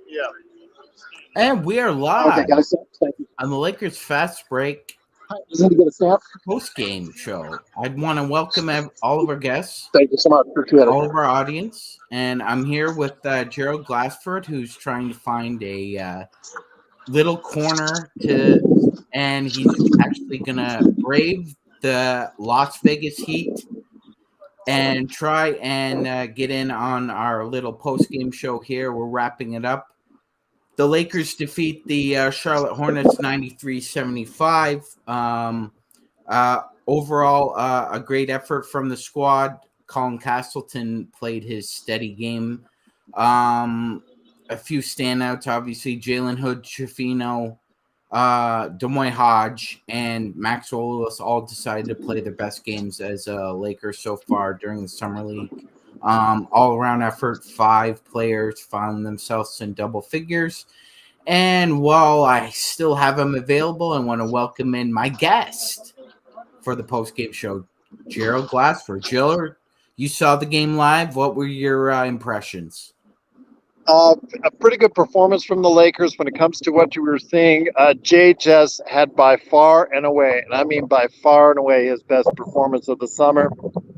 Yeah. And we are live Okay, guys. Thank you. on the Lakers Fast Break Hi, just need to get a stamp. post-game show. I'd want to welcome all of our guests, Thank you so much for Twitter. all of our audience, and I'm here with Gerald Glassford, who's trying to find a little corner and he's actually gonna brave the Las Vegas Heat and try and get in on our little post-game show here. We're wrapping it up. The Lakers defeat the Charlotte Hornets 93-75. Overall, a great effort from the squad. Colin Castleton played his steady game. A few standouts, obviously, Jalen Hood, Schifino, Demoy Hodge, and Maxwell Lewis all decided to play their best games as Lakers so far during the Summer League. All-around effort, 5 players found themselves in double figures. And while I still have them available, I want to welcome in my guest for the post-game show, Gerald Glassford. Gerald, you saw the game live. What were your impressions? A pretty good performance from the Lakers when it comes to what you were seeing. JHS had by far and away, and I mean by far and away, his best performance of the summer.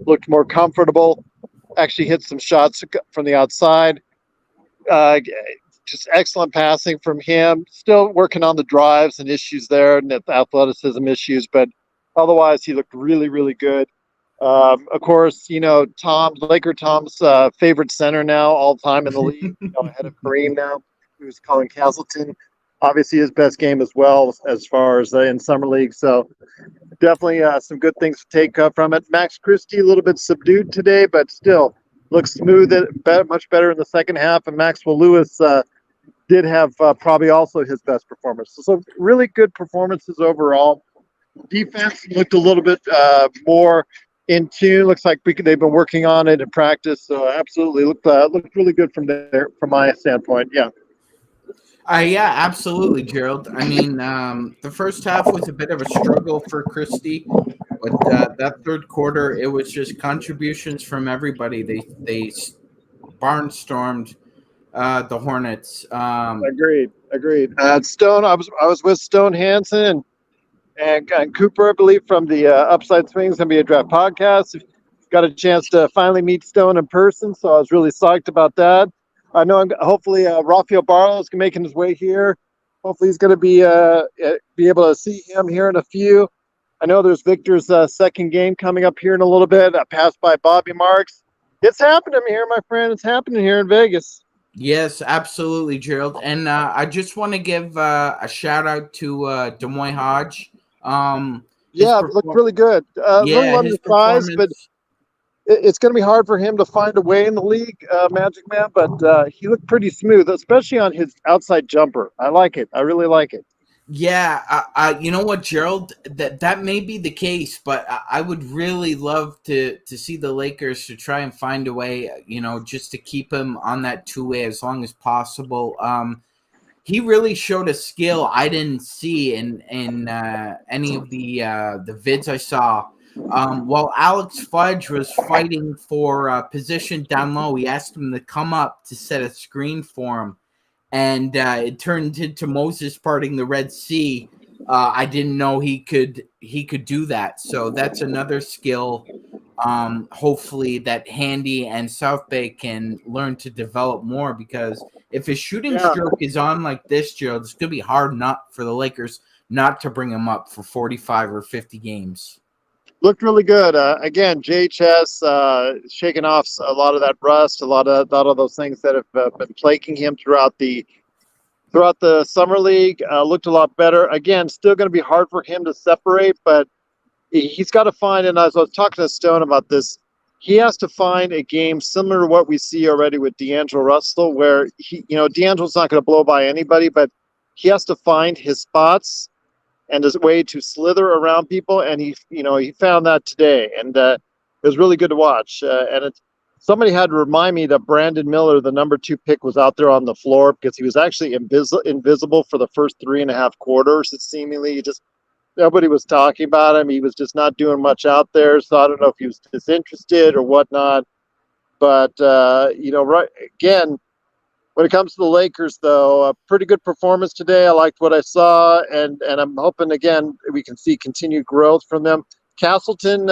Looked more comfortable. Actually hit some shots from the outside. Just excellent passing from him. Still working on the drives and issues there, and the athleticism issues, but otherwise he looked really, really good. Of course, Laker Tom's favorite center now, all time in the league, ahead of Kareem now, who's Colin Castleton. Obviously, his best game as well as far as in summer league. So definitely some good things to take from it. Max Christie a little bit subdued today, but still looks smooth, much better in the second half. And Maxwell Lewis did have probably also his best performance. So really good performances overall. Defense looked a little bit more in tune. Looks like they've been working on it in practice. So absolutely looked really good from there, from my standpoint. Yeah. Yeah, absolutely, Gerald. I mean, the first half was a bit of a struggle for Christie, but that third quarter, it was just contributions from everybody. They barnstormed the Hornets. Agreed. Stone, I was with Stone Hansen and Cooper, I believe, from the Upside Swings NBA Draft podcast. Got a chance to finally meet Stone in person, so I was really psyched about that. I know hopefully Rafael Barlow is making his way here. Hopefully he's going to be able to see him here in a few. I know there's Victor's second game coming up here in a little bit. Passed by Bobby Marks. It's happening here, my friend. It's happening here in Vegas. Yes, absolutely, Gerald. And I just want to give a shout out to Demoy Hodge. Looked really good. Really limited size, but it's going to be hard for him to find a way in the league, MagicMan. But he looked pretty smooth, especially on his outside jumper. I like it. I really like it. Yeah, you know what, Gerald? That may be the case, but I would really love to see the Lakers to try and find a way, just to keep him on that two-way as long as possible. He really showed a skill I didn't see in any of the vids I saw. While Alex Fudge was fighting for position down low, he asked him to come up to set a screen for him. And it turned into Moses parting the Red Sea. I didn't know he could do that. So that's another skill. Hopefully that Handy and South Bay can learn to develop more, because if his shooting stroke is on like this, Gerald, it's gonna be hard not for the Lakers not to bring him up for 45 or 50 games. Looked really good. Again, JHS shaking off a lot of that rust, a lot of those things that have been plaguing him throughout the summer league. Looked a lot better. Again, still going to be hard for him to separate, but he's got to find. And as I was talking to Stone about this, he has to find a game similar to what we see already with D'Angelo Russell, where D'Angelo's not going to blow by anybody, but he has to find his spots and his way to slither around people, and he found that today, and it was really good to watch. Somebody had to remind me that Brandon Miller, the number 2 pick, was out there on the floor, because he was actually invisible for the first 3.5 quarters. It seemingly nobody was talking about him. He was just not doing much out there, so I don't know if he was disinterested or whatnot. But right again, When it comes to the Lakers, though, a pretty good performance today. I liked what I saw, and I'm hoping again we can see continued growth from them. Castleton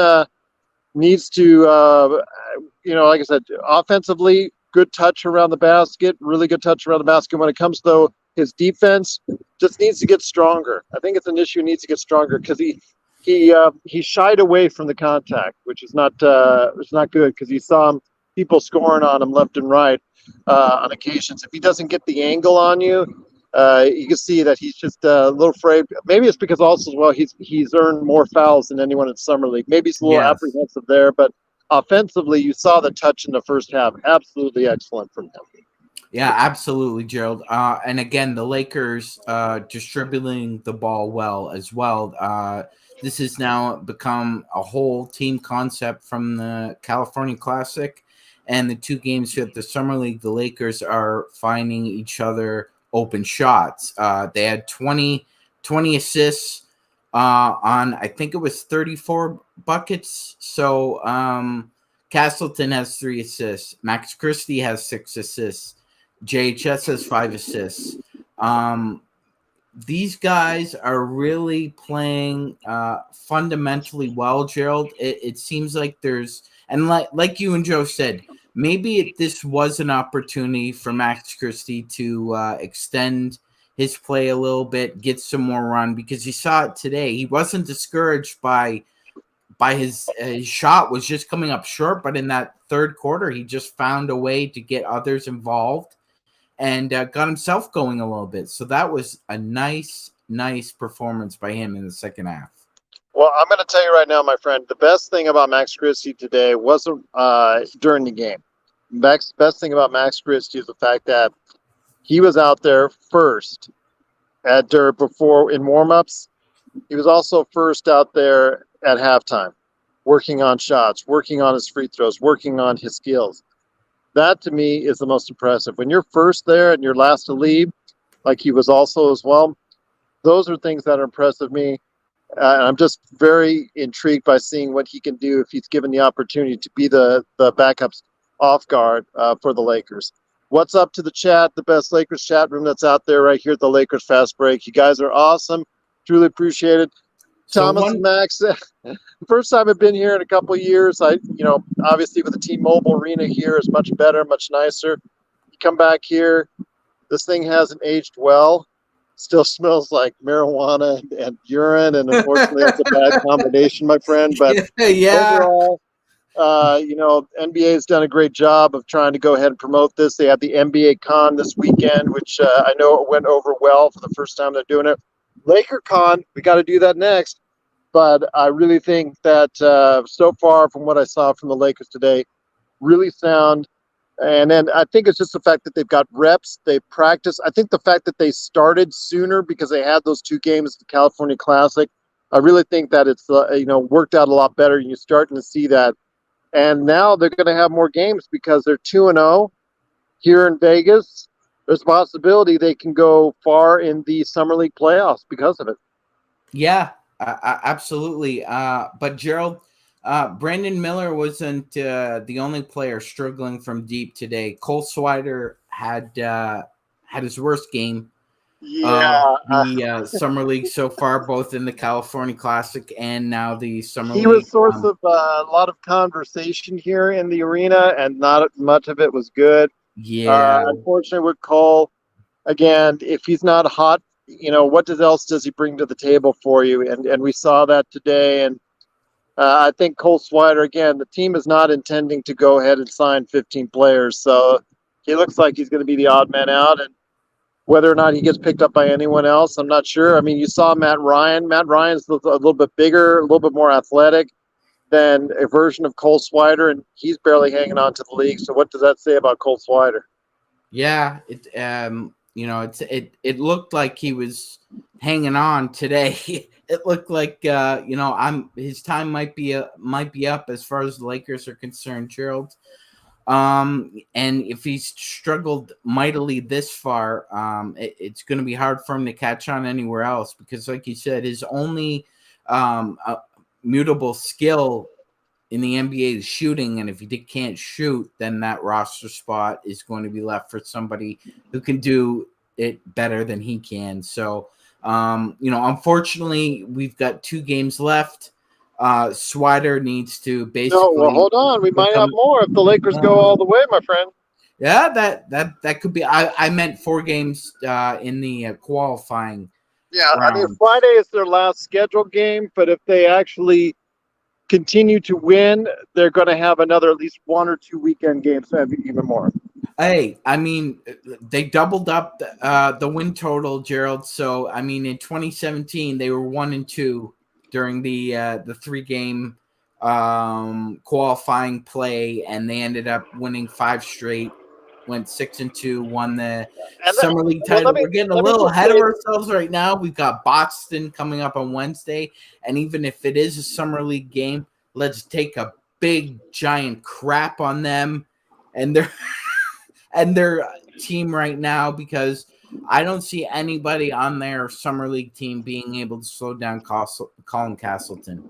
needs to, like I said, offensively, good touch around the basket, really good touch around the basket. When it comes, though, his defense just needs to get stronger. I think it's an issue he needs to get stronger because he shied away from the contact, which is not it's not good because you saw people scoring on him left and right on occasions. If he doesn't get the angle on you, you can see that he's just a little afraid. Maybe it's because also as well he's earned more fouls than anyone in summer league. Maybe he's a little Yes. apprehensive there, but offensively, you saw the touch in the first half. Absolutely excellent from him. Yeah, absolutely, Gerald. And again, the Lakers distributing the ball well as well. This has now become a whole team concept from the California Classic and the 2 games at the Summer League. The Lakers are finding each other open shots. They had 20 assists on, I think it was 34 buckets. So Castleton has 3 assists. Max Christie has 6 assists. JHS has 5 assists. These guys are really playing fundamentally well, Gerald. It seems like there's, and like you and Joe said, maybe this was an opportunity for Max Christie to extend his play a little bit, get some more run, because you saw it today. He wasn't discouraged by his shot was just coming up short, but in that third quarter, he just found a way to get others involved and got himself going a little bit. So that was a nice performance by him in the second half. Well, I'm going to tell you right now, my friend, the best thing about Max Christie today wasn't during the game. Best thing about Max Christie is the fact that he was out there first before in warm-ups. He was also first out there at halftime, working on shots, working on his free throws, working on his skills. That, to me, is the most impressive. When you're first there and you're last to leave, like he was also as well, those are things that are impressive me. And I'm just very intrigued by seeing what he can do if he's given the opportunity to be the backups off guard for the Lakers. What's up to the chat, the best Lakers chat room that's out there right here at the Lakers Fast Break. You guys are awesome. Truly appreciate it. Thomas and Max, the first time I've been here in a couple of years. Obviously with the T-Mobile Arena here is much better, much nicer. You come back here, this thing hasn't aged well. Still smells like marijuana and urine, and unfortunately that's a bad combination, my friend. But overall, NBA has done a great job of trying to go ahead and promote this. They had the NBA Con this weekend, which I know it went over well for the first time they're doing it. Laker Con, we got to do that next. But I really think that so far from what I saw from the Lakers today, really sound. And then I think it's just the fact that they've got reps, they practice. I think the fact that they started sooner because they had those 2 games at the California Classic, I really think that it's worked out a lot better. And you're starting to see that. And now they're going to have more games because they're 2-0 here in Vegas. There's a possibility they can go far in the Summer League playoffs because of it. Yeah, absolutely. But Gerald, Brandon Miller wasn't the only player struggling from deep today. Cole Swider had his worst game of the Summer League so far, both in the California Classic and now the Summer League. He was source of a lot of conversation here in the arena, and not much of it was good. Yeah. Unfortunately, with Cole, again, if he's not hot, what else does he bring to the table for you? And we saw that today. And I think Cole Swider, again, the team is not intending to go ahead and sign 15 players. So he looks like he's going to be the odd man out. And whether or not he gets picked up by anyone else, I'm not sure. I mean, you saw Matt Ryan. Matt Ryan's a little bit bigger, a little bit more athletic than a version of Cole Swider, and he's barely hanging on to the league. So what does that say about Cole Swider? Yeah, it looked like he was hanging on today. It looked like his time might be up as far as the Lakers are concerned, Gerald. And if he's struggled mightily this far, it's going to be hard for him to catch on anywhere else because, like you said, his only mutable skill in the NBA is shooting, and if he can't shoot, then that roster spot is going to be left for somebody who can do it better than he can. So, unfortunately, we've got 2 games left. Swider needs to basically. No, well, hold on. We might have more if the Lakers go all the way, my friend. Yeah, that could be. I meant 4 games in the qualifying. Yeah, round. I mean, Friday is their last scheduled game, but if they actually continue to win, they're going to have another at least 1 or 2 weekend games, even more. Hey, I mean, they doubled up the win total, Gerald. So, I mean, in 2017, they were 1-2 during the 3-game qualifying play, and they ended up winning 5 straight. Went 6-2, won the Summer League title. We're getting a little ahead of ourselves right now. We've got Boston coming up on Wednesday, and even if it is a Summer League game, let's take a big giant crap on them and their team right now, because I don't see anybody on their Summer League team being able to slow down Colin Castleton.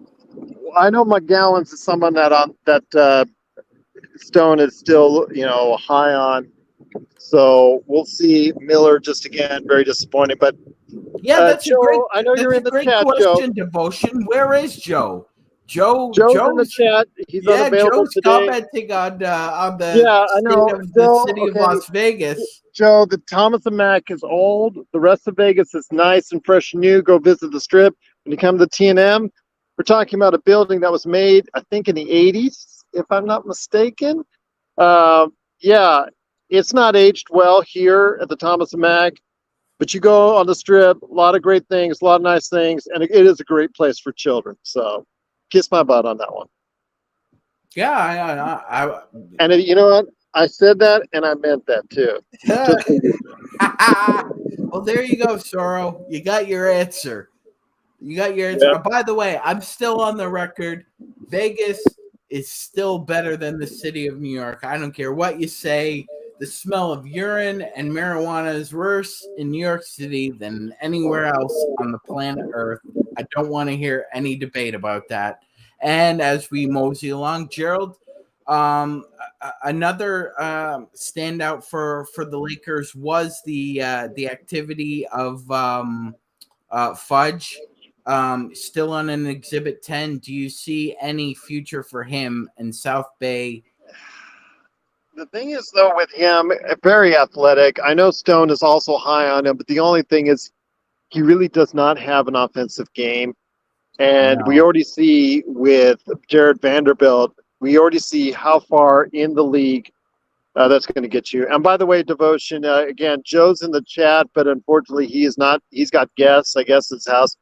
I know McGowan's is someone that Stone is still, high on. So we'll see. Miller, just again, very disappointing. But yeah, that's Joe, a great. I know you're in the chat, question, Joe. Devotion. Where is Joe? Joe's in the chat. He's unavailable Joe's today. commenting on the I know. the city of Las Vegas. Joe, the Thomas and Mack is old. The rest of Vegas is nice and fresh and new. Go visit the Strip. When you come to T&M, we're talking about a building that was made, I think, in the 80s, if I'm not mistaken. Yeah, it's not aged well here at the Thomas and Mack, but you go on the Strip, a lot of great things, a lot of nice things, and it is a great place for children. So kiss my butt on that one. Yeah, and you know what? I said that, and I meant that too. Well, there you go, Sorrow. You got your answer. Yeah. By the way, I'm still on the record. Vegas is still better than the city of New York. I don't care what you say. The smell of urine and marijuana is worse in New York City than anywhere else on the planet Earth. I don't want to hear any debate about that. And as we mosey along, Gerald, another standout for the Lakers was the activity of Fudge. Still on an Exhibit 10. Do you see any future for him in South Bay? The thing is, though, with him, very athletic. I know Stone is also high on him, but the only thing is he really does not have an offensive game. And we already see with Jared Vanderbilt, we already see how far in the league that's going to get you. And by the way, Devotion, again, Joe's in the chat, but unfortunately he is not. He's got guests. I guess his house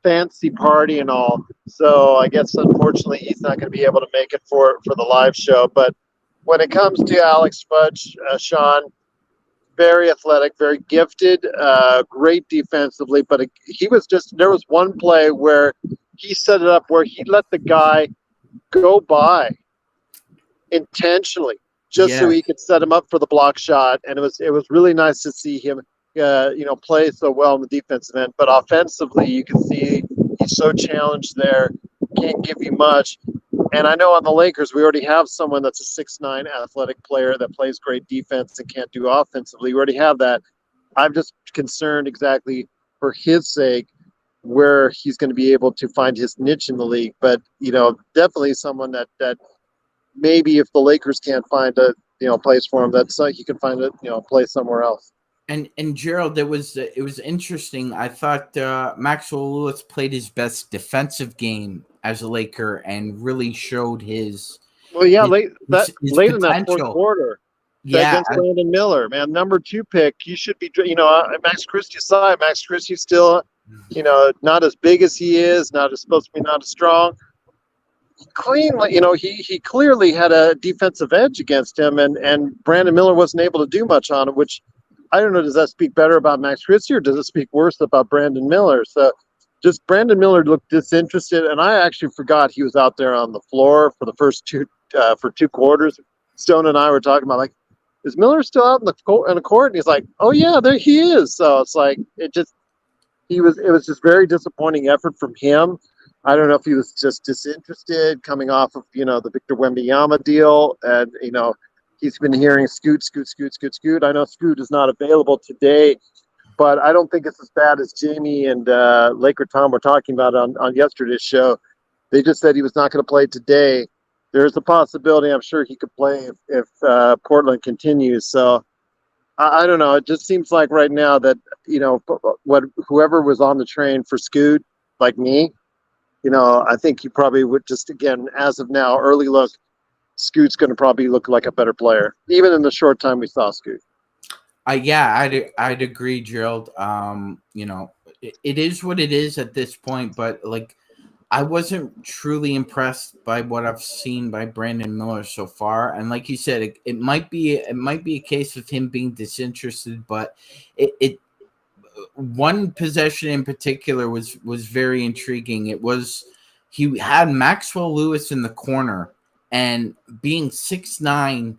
fancy party and all. So I guess unfortunately he's not going to be able to make it for the live show. But when it comes to Alex Fudge, Sean, very athletic, very gifted, great defensively. But there was one play where he set it up where he let the guy go by intentionally so he could set him up for the block shot. And it was really nice to see him, play so well in the defensive end. But offensively, you can see he's so challenged there, can't give you much. And I know on the Lakers, we already have someone that's a 6'9" athletic player that plays great defense and can't do offensively. We already have that. I'm just concerned exactly for his sake where he's going to be able to find his niche in the league. But, definitely someone that maybe if the Lakers can't find a, place for him, that's he can find a, place somewhere else. And Gerald, it was interesting. I thought Maxwell Lewis played his best defensive game as a Laker and really showed his. Well, yeah, late in that potential. fourth quarter. Yeah, against Brandon Miller, man, number 2 pick. You should be, Max Christie's side. Max Christie's still, not as big as he is, supposed to be not as strong. Cleanly, he clearly had a defensive edge against him, and Brandon Miller wasn't able to do much on it, which I don't know, does that speak better about Max Christie or does it speak worse about Brandon Miller? So just Brandon Miller looked disinterested, and I actually forgot he was out there on the floor for the first 2 quarters. Stone and I were talking about, is Miller still out in the court? And he's like, oh yeah, there he is. So it's like, it was just very disappointing effort from him. I don't know if he was just disinterested coming off of, the Victor Wembanyama deal. And, he's been hearing Scoot, Scoot, Scoot, Scoot, Scoot. I know Scoot is not available today, but I don't think it's as bad as Jamie and Laker Tom were talking about on yesterday's show. They just said he was not going to play today. There's a possibility I'm sure he could play if Portland continues. So I don't know. It just seems like right now that, whoever was on the train for Scoot, like me, I think he probably would just, again, as of now, early look, Scoot's going to probably look like a better player, even in the short time we saw Scoot. I'd agree, Gerald. It is what it is at this point, but like, I wasn't truly impressed by what I've seen by Brandon Miller so far. And like you said, it might be a case of him being disinterested, but it one possession in particular was very intriguing. It was he had Maxwell Lewis in the corner, and being 6'9",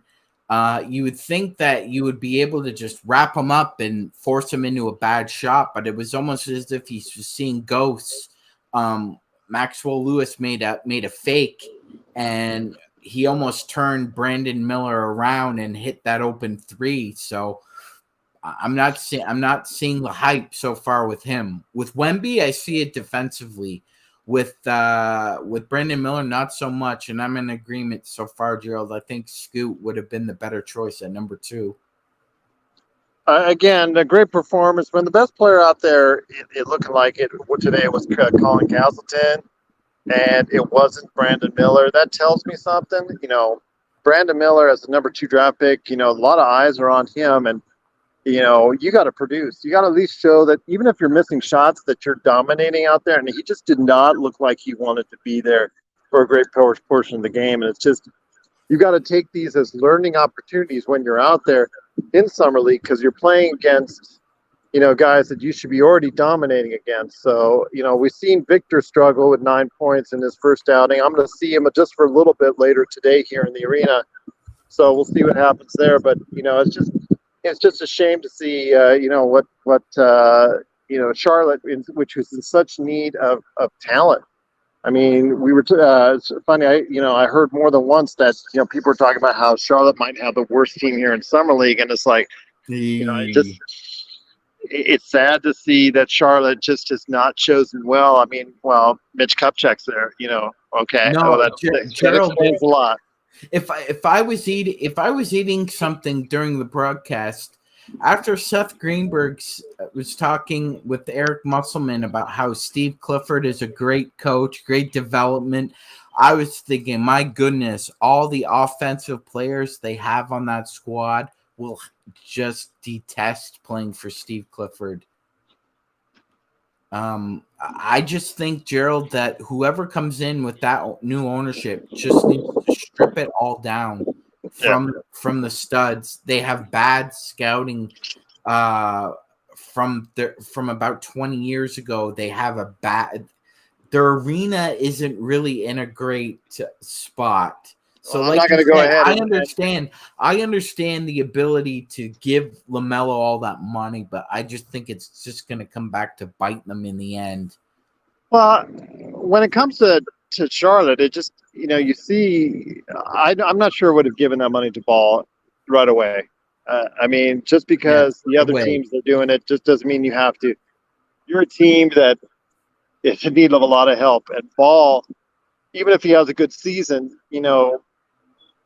you would think that you would be able to just wrap him up and force him into a bad shot, but it was almost as if he's just seeing ghosts. Maxwell Lewis made a fake, and he almost turned Brandon Miller around and hit that open three. So I'm not seeing the hype so far with him. With Wemby, I see it defensively. With Brandon Miller, not so much, and I'm in agreement so far, Gerald. I think Scoot would have been the better choice at number 2. Again, a great performance. When the best player out there, it looking like it today was Colin Castleton, and it wasn't Brandon Miller. That tells me something. Brandon Miller as the number 2 draft pick. A lot of eyes are on him, and you got to produce. You got to at least show that even if you're missing shots, that you're dominating out there. And he just did not look like he wanted to be there for a great portion of the game. And it's just, you got to take these as learning opportunities when you're out there in Summer League, because you're playing against, guys that you should be already dominating against. So, we've seen Victor struggle with 9 points in his first outing. I'm going to see him just for a little bit later today here in the arena. So we'll see what happens there. But, it's just a shame to see, what Charlotte, which was in such need of talent. I mean, we were it's funny. I heard more than once that people were talking about how Charlotte might have the worst team here in Summer League, and it's like, it's sad to see that Charlotte just has not chosen well. I mean, Mitch Kupchak's there. Okay, that explains a lot. If I was eating something during the broadcast, after Seth Greenberg was talking with Eric Musselman about how Steve Clifford is a great coach, great development, I was thinking, my goodness, all the offensive players they have on that squad will just detest playing for Steve Clifford. I just think, Gerald, that whoever comes in with that new ownership just needs to strip it all down from the studs. They have bad scouting from about 20 years ago. They have their arena isn't really in a great spot. So I'm not going to go ahead. I understand the ability to give LaMelo all that money, but I just think it's just going to come back to bite them in the end. Well, when it comes to Charlotte, it just, you see, I'm not sure I would have given that money to Ball right away. I mean, just because the other teams are doing it just doesn't mean you have to. You're a team that is in need of a lot of help. And Ball, even if he has a good season,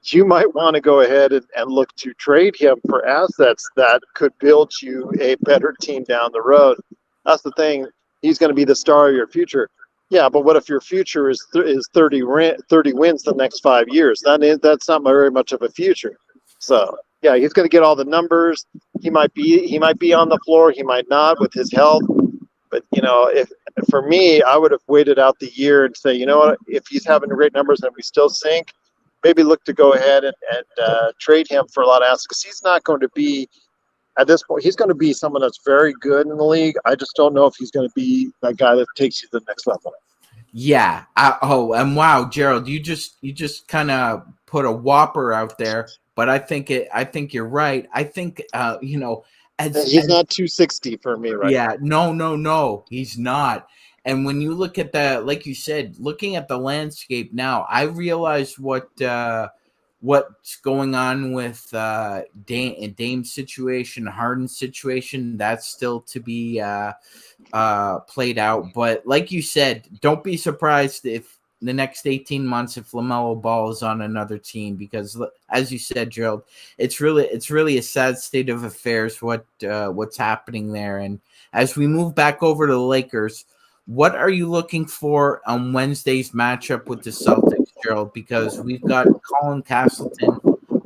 you might want to go ahead and look to trade him for assets that could build you a better team down the road. That's the thing. He's going to be the star of your future. Yeah, but what if your future is 30 wins the next 5 years? That's not very much of a future. So, yeah, he's going to get all the numbers. He might be on the floor. He might not with his health. But, if for me, I would have waited out the year and say, what, if he's having great numbers and we still sink, maybe look to go ahead and trade him for a lot of assets, because he's not going to be, at this point, he's going to be someone that's very good in the league. I just don't know if he's going to be that guy that takes you to the next level. Yeah. And wow, Gerald, you just kind of put a whopper out there, but I think you're right. I think he's not 260 for me, right? Yeah, no, he's not. And when you look at like you said, looking at the landscape now, I realize what's going on with Dame's situation, Harden's situation. That's still to be played out. But like you said, don't be surprised if the next 18 months if LaMelo Ball is on another team, because as you said, Gerald, it's really a sad state of affairs what's happening there. And as we move back over to the Lakers, what are you looking for on Wednesday's matchup with the Celtics, Gerald? Because we've got Colin Castleton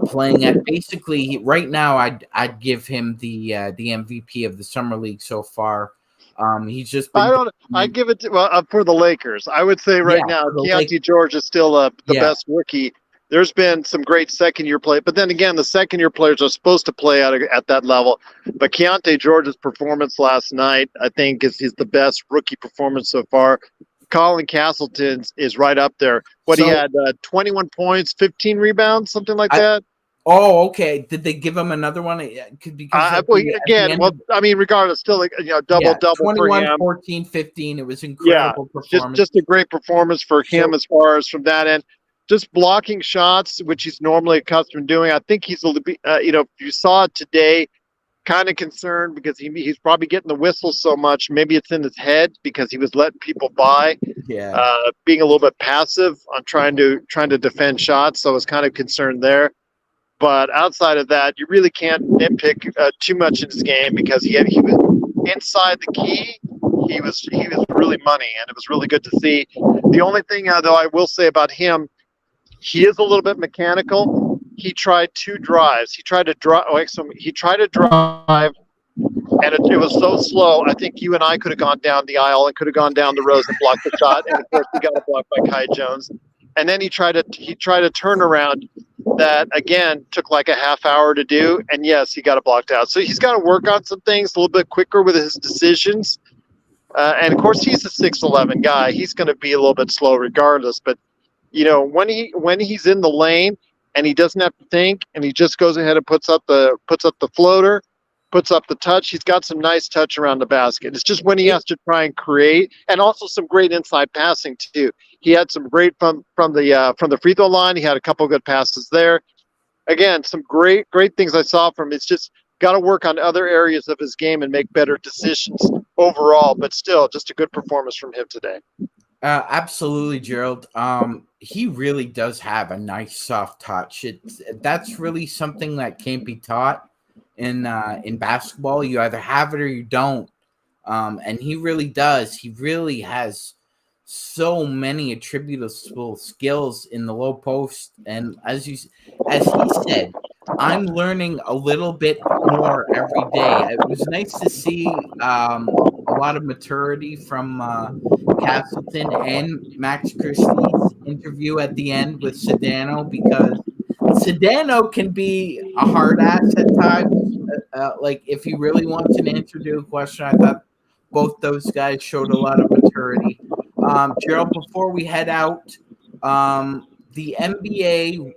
playing at basically right now. I'd give him the MVP of the summer league so far. He's just been. I give it to, for the Lakers. I would say right now, Keontae George is still the best rookie. There's been some great second-year play, but then again, the second-year players are supposed to play at that level. But Keontae George's performance last night, I think, is the best rookie performance so far. Colin Castleton's is right up there. He had 21 points, 15 rebounds, something like that. Oh, okay. Did they give him another one? Regardless, still double 21, for him. 14, 15. It was incredible performance. Just a great performance for him as far as from that end. Just blocking shots, which he's normally accustomed to doing. I think he's if you saw it today, kind of concerned because he's probably getting the whistle so much. Maybe it's in his head because he was letting people by. Yeah. Being a little bit passive on trying to defend shots. So I was kind of concerned there. But outside of that, you really can't nitpick too much in his game because he was inside the key. He was really money, and it was really good to see. The only thing, though, I will say about him, he is a little bit mechanical. He tried 2 drives. He tried to drive, and it was so slow. I think you and I could have gone down the aisle and could have gone down the rows and blocked the shot. And of course, he got a block by Kai Jones. And then he tried to turn around that again took like a half hour to do, and yes, he got it blocked out. So he's got to work on some things a little bit quicker with his decisions. And of course, he's a 6'11" guy. He's going to be a little bit slow regardless. But when he's in the lane and he doesn't have to think, and he just goes ahead and puts up the floater, puts up the touch. He's got some nice touch around the basket. It's just when he has to try and create, and also some great inside passing too. He had some great from the free throw line. He had a couple good passes there. Again, some great things I saw from him. It's just got to work on other areas of his game and make better decisions overall. But still, just a good performance from him today. Absolutely, Gerald. He really does have a nice soft touch. That's really something that can't be taught in basketball. You either have it or you don't. And he really does. He really has so many attributable skills in the low post. And as he said, I'm learning a little bit more every day. It was nice to see a lot of maturity from Castleton and Max Christie's interview at the end with Sedano, because Sedano can be a hard ass at times. Like if he really wants an answer to a question, I thought both those guys showed a lot of maturity. Gerald, before we head out, the NBA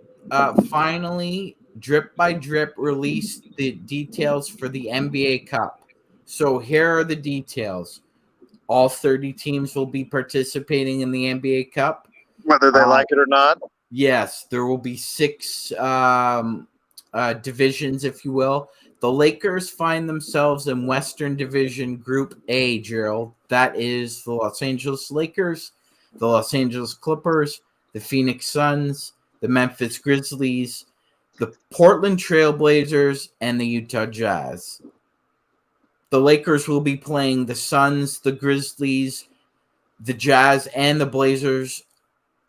finally, drip by drip, released the details for the NBA Cup. So here are the details. All 30 teams will be participating in the NBA Cup. Whether they like it or not? Yes, there will be 6 divisions, if you will. The Lakers find themselves in Western Division Group A, Gerald. That is the Los Angeles Lakers, the Los Angeles Clippers, the Phoenix Suns, the Memphis Grizzlies, the Portland Trail Blazers, and the Utah Jazz. The Lakers will be playing the Suns, the Grizzlies, the Jazz, and the Blazers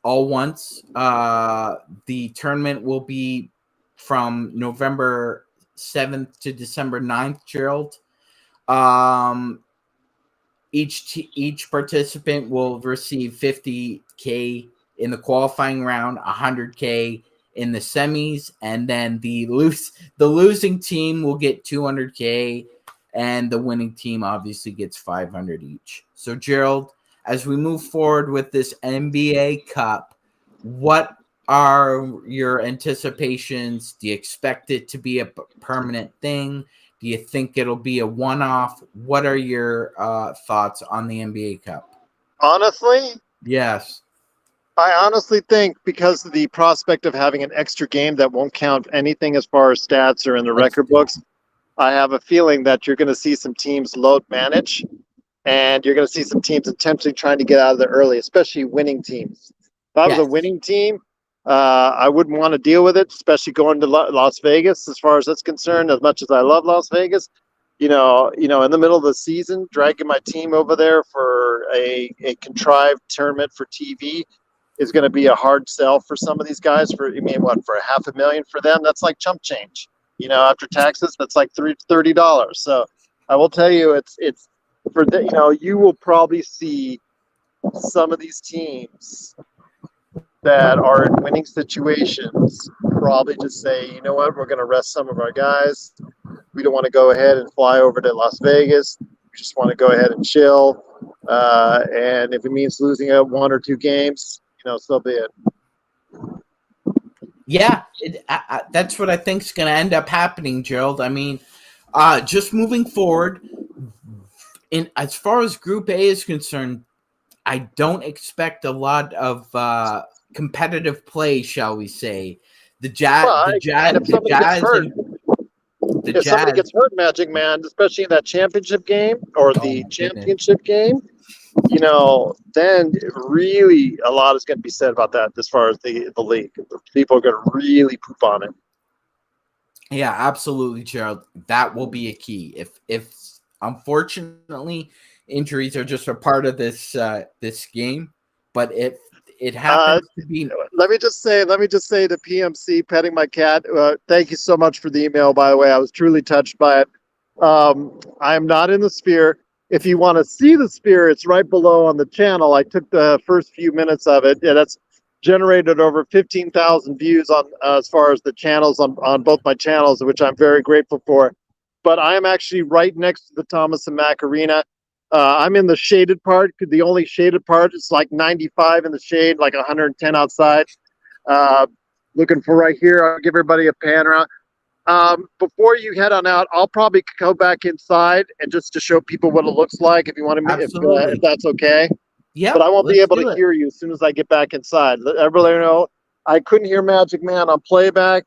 all once. The tournament will be from November 7th to December 9th, Gerald. Each participant will receive $50K in the qualifying round, $100K in the semis, and then the losing team will get $200K, and the winning team obviously gets $500 each. So, Gerald, as we move forward with this NBA Cup, what are your anticipations? Do you expect it to be a permanent thing? Do you think it'll be a one-off? What are your thoughts on the NBA Cup? Honestly, Yes. I honestly think because of the prospect of having an extra game that won't count anything as far as stats or in the That's record books, I have a feeling that you're going to see some teams load manage, and you're going to see some teams intentionally trying to get out of there early, especially winning teams. If I was a yes. winning team, I wouldn't want to deal with it, especially going to Las Vegas. As far as that's concerned, as much as I love Las Vegas, in the middle of the season, dragging my team over there for a contrived tournament for TV is going to be a hard sell for some of these guys. For you mean what, for a half a million for them? That's like chump change. After taxes, that's like $30. So I will tell you, it's for the, you will probably see some of these teams that are in winning situations probably just say, you know what, we're going to rest some of our guys. We don't want to go ahead and fly over to Las Vegas. We just want to go ahead and chill. And if it means losing out one or two games, so be it. Yeah, that's what I think is going to end up happening, Gerald. I mean, just moving forward, in as far as Group A is concerned, I don't expect a lot of competitive play, shall we say? Well, and if somebody gets hurt, The if somebody Jazz. gets hurt, Magic Man, especially in that championship game or Oh the my goodness. championship game, then really a lot is going to be said about that as far as the league. People are going to really poop on it. Yeah, absolutely, Gerald. That will be a key. If unfortunately injuries are just a part of this game, but if it Uh, happens to be let me just say to PMC petting my cat. Thank you so much for the email. By the way, I was truly touched by it. I am not in the sphere. If you want to see the sphere, it's right below on the channel. I took the first few minutes of it. Yeah, that's generated over 15,000 views on as far as the channels on both my channels, which I'm very grateful for. But I am actually right next to the Thomas and Mack Arena. I'm in the shaded part. The only shaded part is like 95 in the shade, like 110 outside. Uh, Looking for right here. I'll give everybody a pan around. Before you head on out, I'll probably go back inside and just to show people what it looks like. If you want to, if absolutely. that's okay. But I Yep, won't be let's able to do it. hear you as soon as I get back inside. Let everybody know I couldn't hear Magic Man on playback.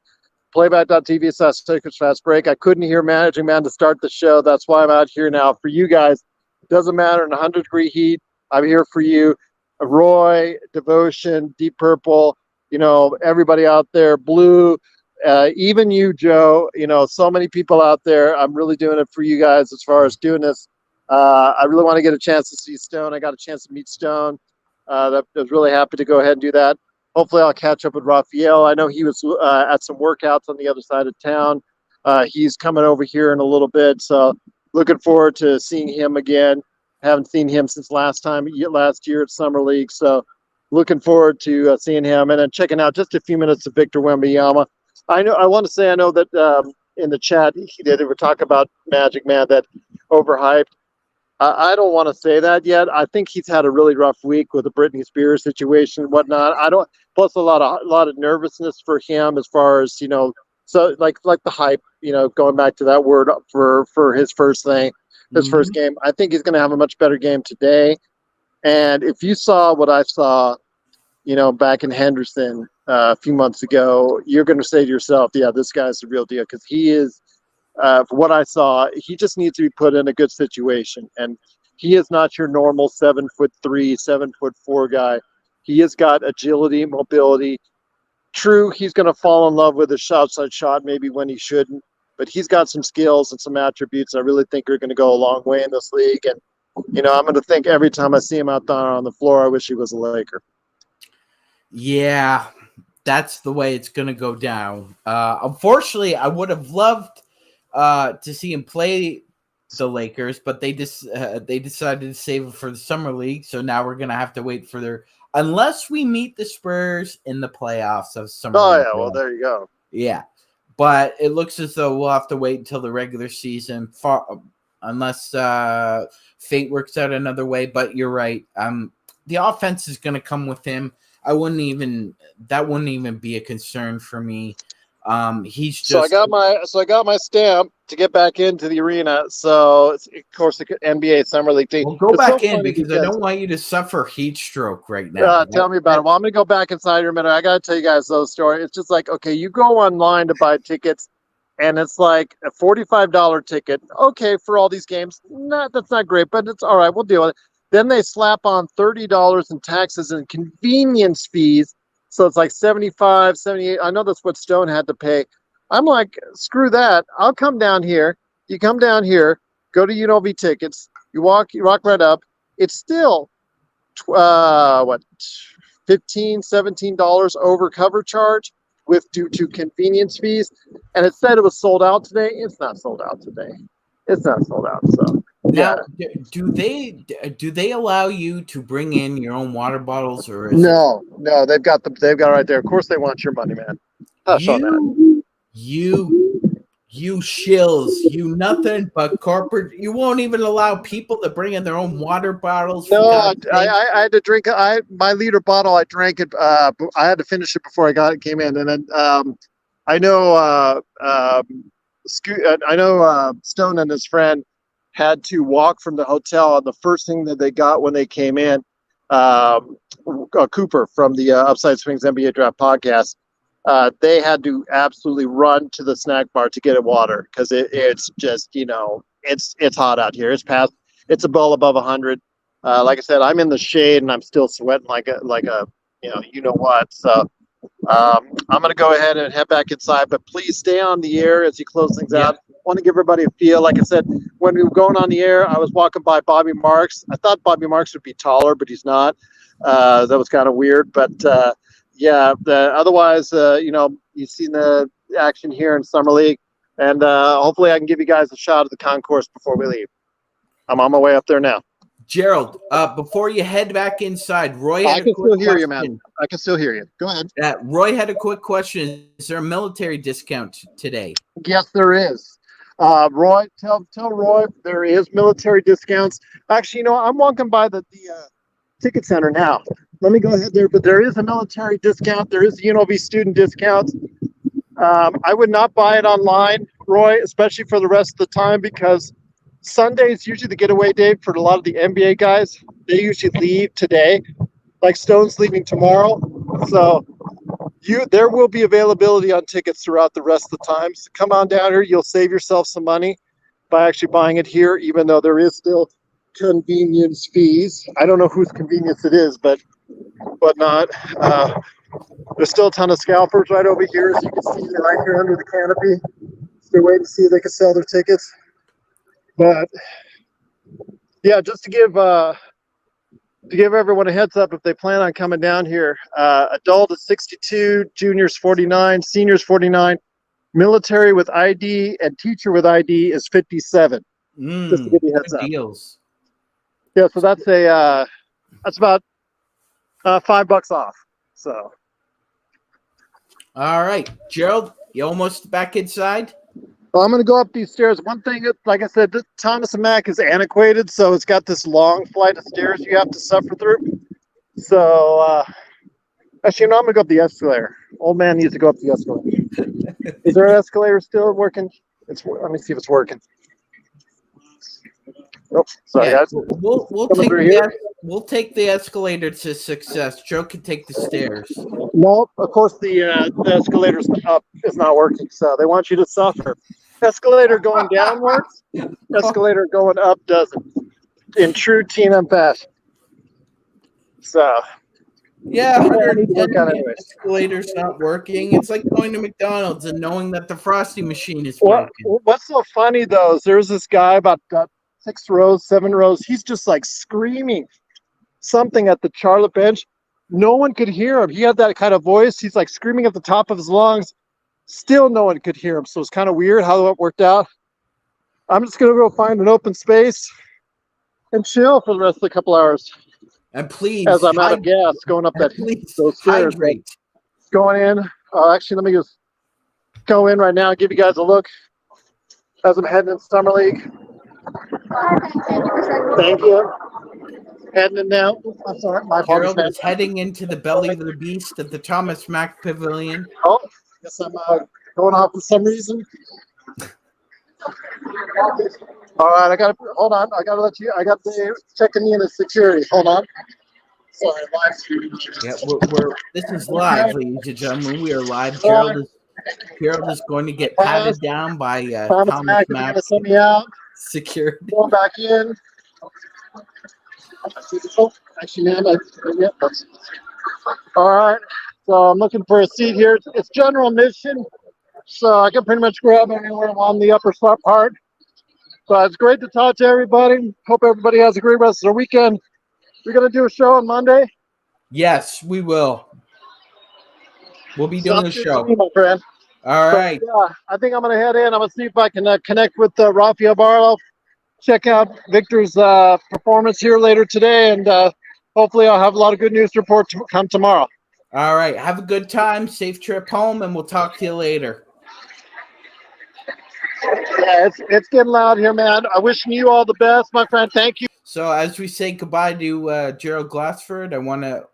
Playback.tv/Lakers Fast Break. I couldn't hear Magic Man to start the show. That's why I'm out here now. For you guys, it doesn't matter in 100-degree heat. I'm here for you. Roy, Devotion, Deep Purple, everybody out there, Blue, even you, Joe, so many people out there. I'm really doing it for you guys as far as doing this. I really want to get a chance to see Stone. I got a chance to meet Stone. That I was really happy to go ahead and do that. Hopefully, I'll catch up with Raphael. I know he was at some workouts on the other side of town. He's coming over here in a little bit, so looking forward to seeing him again. Haven't seen him since last year at Summer League, so looking forward to seeing him and then checking out just a few minutes of Victor Wembanyama. I want to say I know that in the chat he did. We talk about Magic Man that overhyped. I don't want to say that yet. I think he's had a really rough week with the Britney Spears situation and whatnot. I don't. Plus, a lot of nervousness for him as far as So like the hype, going back to that word for his first thing, his first Hmm. game. I think he's going to have a much better game today. And if you saw what I saw, back in Henderson a few months ago, you're going to say to yourself, "Yeah, this guy's the real deal," because he is. For what I saw, he just needs to be put in a good situation. And he is not your normal 7'3", 7'4" guy. He has got agility, mobility. True, he's going to fall in love with a outside shot maybe when he shouldn't, but he's got some skills and some attributes I really think are going to go a long way in this league. And, I'm going to think every time I see him out there on the floor, I wish he was a Laker. Yeah, that's the way it's going to go down. Unfortunately, I would have loved to see him play the Lakers, but they decided to save it for the summer league. So now we're going to have to wait for their unless we meet the Spurs in the playoffs of summer Oh, league. yeah, well, there you go. Yeah, but it looks as though we'll have to wait until the regular season, unless fate works out another way. But you're right. The offense is going to come with him. That wouldn't even be a concern for me. He's So I just got my stamp to get back into the arena. So it's, of course, the NBA Summer League team. well, go It's so back in funny because I don't want you to suffer heat stroke right now. tell me about it. Well, I'm gonna go back inside here a minute. I gotta tell you guys those stories. It's just like, okay, you go online to buy tickets, and it's like a $45 ticket. Okay, for all these games, that's not great, but it's all right. We'll deal with it. Then they slap on $30 in taxes and convenience fees. So it's like 75, 78. I know that's what Stone had to pay. I'm like, screw that. I'll come down here. You come down here, go to UNLV tickets. You walk right up. It's still what, $15, $17 over cover charge with due to convenience fees. And it said it was sold out today. It's not sold out today. It's not sold out. So Now, yeah. do they allow you to bring in your own water bottles, or is No, they've got it right there. Of course they want your money, man. Hush on that. You shills, you nothing but corporate. You won't even allow people to bring in their own water bottles. No, I had to drink. My liter bottle. I drank it. I had to finish it before came in, and then I know Stone and his friend had to walk from the hotel, and the first thing that they got when they came in, Cooper from the Upside Swings NBA Draft podcast, they had to absolutely run to the snack bar to get a water because it's just, it's hot out here. It's a ball above 100. Like I said, I'm in the shade and I'm still sweating like a you know what. So I'm going to go ahead and head back inside, but please stay on the air as you close things out. I want to give everybody a feel. Like I said, when we were going on the air, I was walking by Bobby Marks. I thought Bobby Marks would be taller, but he's not. That was kind of weird, but yeah. Otherwise, you've seen the action here in Summer League, and hopefully I can give you guys a shot of the concourse before we leave. I'm on my way up there now. Gerald, before you head back inside, Roy I had can a quick still hear question. you, man. I can still hear you. Go ahead. Roy had a quick question. Is there a military discount today? Yes, there is. Roy, tell Roy there is military discounts. Actually, I'm walking by the ticket center now. Let me go ahead there, but there is a military discount. There is a UNLV student discount. I would not buy it online, Roy, especially for the rest of the time, because Sunday is usually the getaway day for a lot of the NBA guys. They usually leave today, like Stone's leaving tomorrow. So there will be availability on tickets throughout the rest of the time. So come on down here. You'll save yourself some money by actually buying it here, even though there is still convenience fees. I don't know whose convenience it is, but whatnot. There's still a ton of scalpers right over here, as you can see. They're right here under the canopy. They're waiting to see if they can sell their tickets. But yeah, just to give everyone a heads up, if they plan on coming down here, adult is 62, juniors 49, seniors 49, military with ID and teacher with ID is 57. Just to give you a heads up. Deals. Yeah, so that's about $5 off. So. All right, Gerald, you almost back inside? Well, I'm going to go up these stairs. One thing, like I said, this Thomas and Mack is antiquated, so it's got this long flight of stairs you have to suffer through. So, actually, I'm going to go up the escalator. Old man needs to go up the escalator. Is there an escalator still working? Let me see if it's working. Oh, sorry, guys. We'll take the escalator to success. Joe can take the stairs. No, of course the escalator up is not working, so they want you to suffer. Escalator going down works. Escalator going up doesn't. In true T&M fashion. So. Yeah, 110 escalator's not working. It's like going to McDonald's and knowing that the Frosty machine is broken. What's so funny though is there's this guy about 6 rows, 7 rows. He's just like screaming something at the Charlotte bench. No one could hear him. He had that kind of voice. He's like screaming at the top of his lungs. Still no one could hear him. So it's kind of weird how it worked out. I'm just going to go find an open space and chill for the rest of the couple hours. And please, as I'm out of gas going up those stairs. Hydrate. Going in. Actually, let me just go in right now and give you guys a look as I'm heading in Summer League. Thank you. Heading in now. I'm sorry. My Gerald is heading into the belly of the beast at the Thomas Mack Pavilion. Oh, yes, I'm going off for some reason. All right, hold on. I got the checking me in as security. Hold on. Sorry, live stream. Yeah, this is live, ladies and gentlemen. We are live. Gerald is going to get patted down by Thomas Mack is going to send me out. Security. Going back in. Actually, man, all right. So I'm looking for a seat here. It's general admission, so I can pretty much grab anywhere on the upper part. But it's great to talk to everybody. Hope everybody has a great rest of their weekend. We're going to do a show on Monday. Yes, we will. We'll be doing a show. Me, my friend. All right. Yeah, I think I'm going to head in. I'm going to see if I can connect with Rafael Barlow. Check out Victor's performance here later today, and hopefully I'll have a lot of good news to report come tomorrow. All right. Have a good time. Safe trip home, and we'll talk to you later. Yeah, it's getting loud here, man. I wishing you all the best, my friend. Thank you. So as we say goodbye to Gerald Glassford, I want to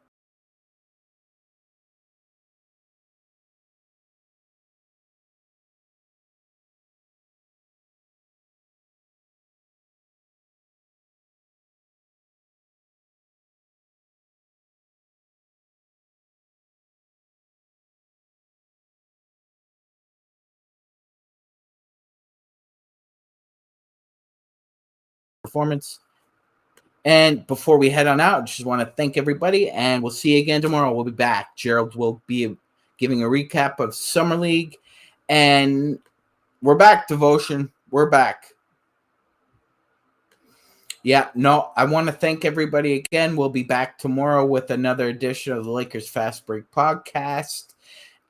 performance. And before we head on out, just want to thank everybody, and we'll see you again tomorrow. We'll be back. Gerald will be giving a recap of Summer League, and we're back, Devotion. We're back. Yeah, no, I want to thank everybody again. We'll be back tomorrow with another edition of the Lakers Fast Break podcast.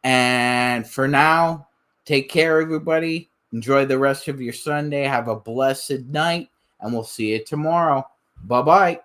And for now, take care, everybody. Enjoy the rest of your Sunday. Have a blessed night, and we'll see you tomorrow. Bye-bye.